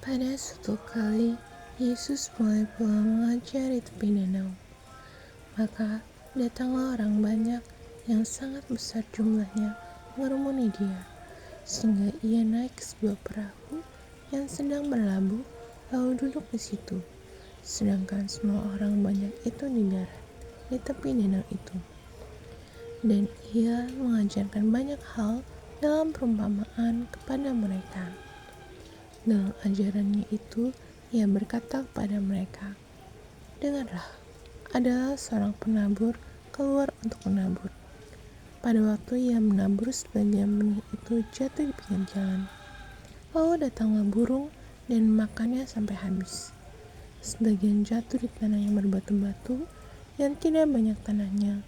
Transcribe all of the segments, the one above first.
Pada suatu kali, Yesus mulai pulang mengajar di tepi danau. Maka datanglah orang banyak yang sangat besar jumlahnya mengerumuni dia, sehingga ia naik ke sebuah perahu yang sedang berlabuh, lalu duduk di situ. Sedangkan semua orang banyak itu di darat, di tepi danau itu. Dan ia mengajarkan banyak hal dalam perumpamaan kepada mereka. Dalam ajarannya itu, ia berkata kepada mereka, "Dengarlah, adalah seorang penabur keluar untuk menabur. Pada waktu ia menabur, sebagian benih itu jatuh di pinggir jalan. Lalu datanglah burung dan memakannya sampai habis. Sebagian jatuh di tanah yang berbatu-batu yang tidak banyak tanahnya.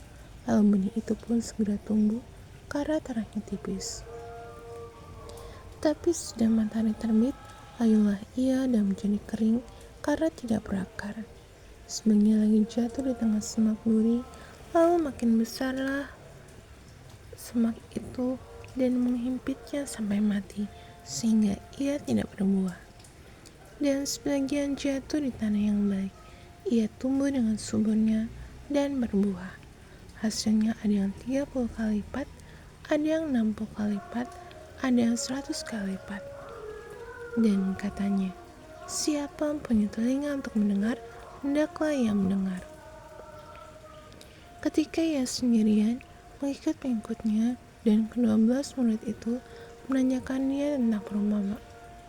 Lalu benih itu pun segera tumbuh karena tanahnya tipis. Tapi sudah matahari terbit, layulah ia dan menjadi kering karena tidak berakar. Sebagian lagi jatuh di tengah semak duri, lalu makin besarlah semak itu dan menghimpitnya sampai mati, sehingga ia tidak berbuah. Dan sebagian jatuh di tanah yang baik, ia tumbuh dengan suburnya dan berbuah. Hasilnya ada yang 30 kali lipat, ada yang 60 kali lipat, ada yang 100 kali lipat." Dan katanya, "Siapa punya telinga untuk mendengar, hendaklah ia mendengar." Ketika ia sendirian, pengikut-pengikutnya dan ke-12 murid itu menanyakan dia tentang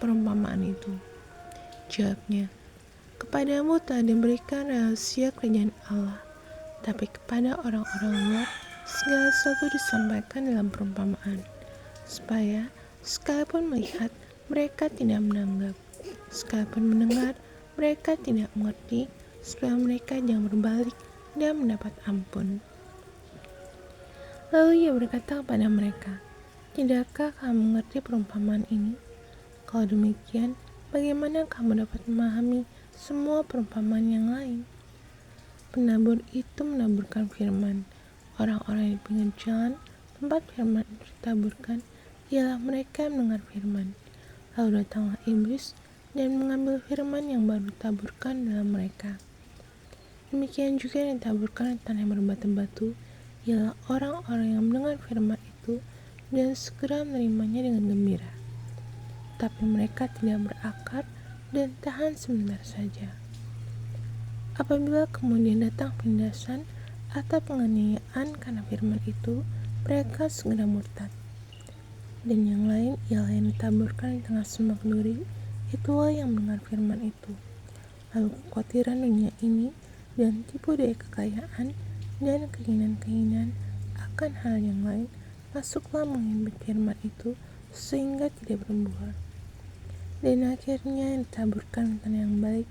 perumpamaan itu. Jawabnya, "Kepadamu telah diberikan rahasia kerajaan Allah, tapi kepada orang-orang luar segala sesuatu disampaikan dalam perumpamaan, supaya sekalipun melihat mereka tidak menanggap, sekalipun mendengar mereka tidak mengerti, supaya mereka jangan berbalik dan mendapat ampun." Lalu ia berkata kepada mereka, "Tidakkah kamu mengerti perumpamaan ini? Kalau demikian, bagaimana kamu dapat memahami semua perumpamaan yang lain?" Penabur itu menaburkan firman. Orang-orang di pinggir jalan tempat firman itu ditaburkan ialah mereka yang mendengar firman. Lalu datanglah iblis dan mengambil firman yang baru ditaburkan dalam mereka. Demikian juga yang ditaburkan di tanah yang berbatu-batu ialah orang-orang yang mendengar firman itu dan segera menerimanya dengan gembira. Tapi mereka tidak berakar dan tahan sebentar saja. Apabila kemudian datang penindasan atau penganiayaan karena firman itu, mereka segera murtad. Dan yang lain ialah yang ditaburkan di tengah semak duri, itulah yang mendengar firman itu. Lalu kekhawatiran dunia ini dan tipu daya kekayaan dan keinginan-keinginan akan hal yang lain masuklah menghimpit firman itu sehingga tidak berbuah. Dan akhirnya yang ditaburkan di tanah yang baik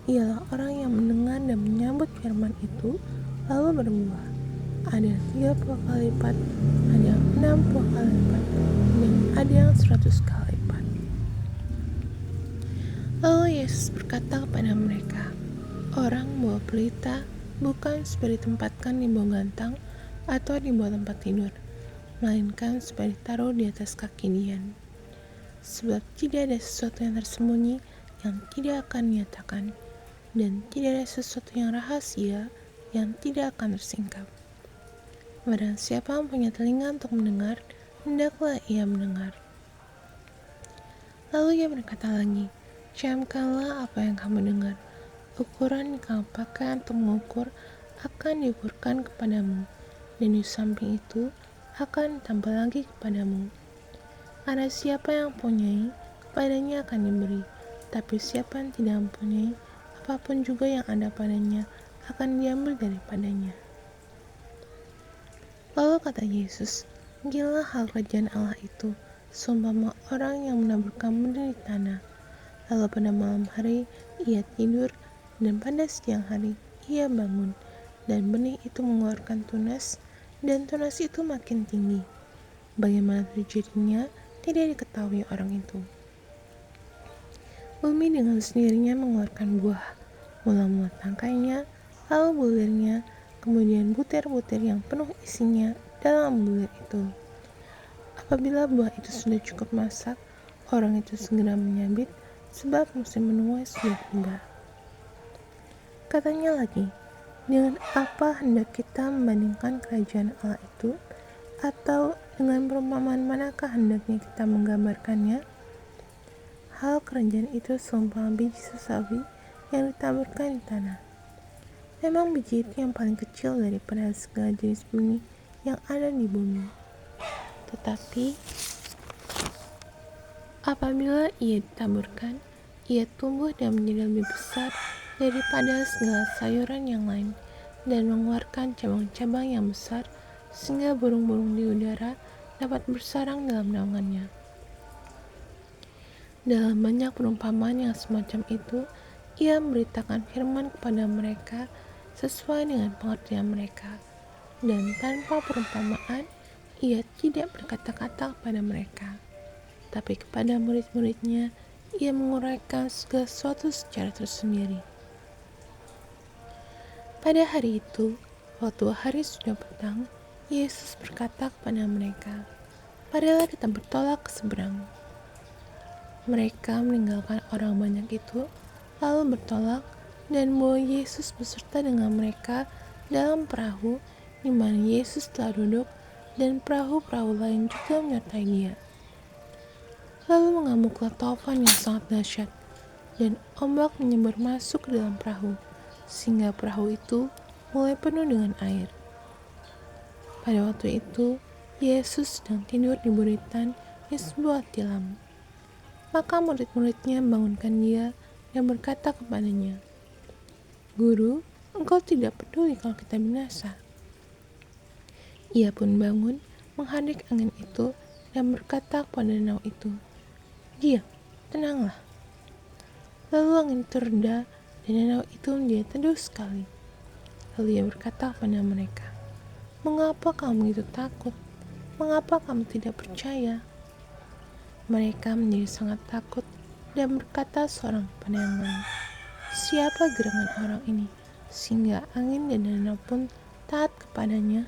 ialah orang yang mendengar dan menyambut firman itu lalu berbuah. Ada yang 30 kali lipat, ada yang 60 kali lipat, dan ada yang 100 kali lipat. Lalu Yesus berkata kepada mereka, "Orang bawa pelita bukan supaya ditempatkan di bawah gantang atau di bawah tempat tidur, melainkan supaya ditaruh di atas kaki Dian. Sebab tidak ada sesuatu yang tersembunyi yang tidak akan dinyatakan, dan tidak ada sesuatu yang rahasia yang tidak akan tersingkap. Barang siapa yang punya telinga untuk mendengar, hendaklah ia mendengar." Lalu ia berkata lagi, "Camkanlah apa yang kamu dengar. Ukuran yang kamu pakai untuk mengukur akan diukurkan kepadamu, dan di samping itu akan ditambah lagi kepadamu. Karena siapa yang mempunyai, kepadanya akan diberi, tapi siapa yang tidak mempunyai, apapun juga yang ada padanya akan diambil daripadanya." Lalu kata Yesus, "Beginilah hal kerajaan Allah itu, seumpama orang yang menaburkan benih di tanah. Lalu pada malam hari ia tidur, dan pada siang hari ia bangun, dan benih itu mengeluarkan tunas, dan tunas itu makin tinggi. Bagaimana terjadinya tidak diketahui orang itu. Bumi dengan sendirinya mengeluarkan buah, mula-mula tangkainya, lalu bulirnya, kemudian butir-butir yang penuh isinya dalam bulir itu. Apabila buah itu sudah cukup masak, orang itu segera menyabit, sebab musim menuai sudah tiba. Katanya lagi, dengan apa hendak kita membandingkan kerajaan Allah itu? Atau dengan perumpamaan manakah hendaknya kita menggambarkannya? Hal kerajaan itu seumpama biji sesawi yang ditaburkan di tanah. Memang biji itu yang paling kecil daripada segala jenis benih yang ada di bumi. Tetapi apabila ia ditaburkan, ia tumbuh dan menjadi lebih besar daripada segala sayuran yang lain dan mengeluarkan cabang-cabang yang besar sehingga burung-burung di udara dapat bersarang dalam naungannya. Dalam banyak perumpamaan yang semacam itu, ia memberitakan firman kepada mereka sesuai dengan pengertian mereka, dan tanpa perumpamaan ia tidak berkata-kata kepada mereka. Tapi kepada murid-muridnya, ia menguraikan segala sesuatu secara tersendiri. Pada hari itu, waktu hari sudah petang, Yesus berkata kepada mereka, "Marilah kita bertolak ke seberang." Mereka meninggalkan orang banyak itu, lalu bertolak, dan membawa Yesus beserta dengan mereka dalam perahu, di mana Yesus telah duduk, dan perahu-perahu lain juga menyertai Dia. Lalu mengamuklah taufan yang sangat dahsyat, dan ombak menyembur masuk ke dalam perahu, sehingga perahu itu mulai penuh dengan air. Pada waktu itu, Yesus sedang tidur di buritan di sebuah tilam. Maka murid-muridnya membangunkan Dia dan berkata kepadanya, "Guru, Engkau tidak peduli kalau kita binasa." Ia pun bangun, menghadik angin itu, dan berkata kepada danau itu, "Diam, tenanglah." Lalu angin itu reda, dan danau itu menjadi teduh sekali. Lalu ia berkata kepada mereka, "Mengapa kamu itu takut? Mengapa kamu tidak percaya?" Mereka menjadi sangat takut dan berkata seorang kepada yang lain, "Siapa gerangan orang ini, sehingga angin dan danau pun taat kepadanya?"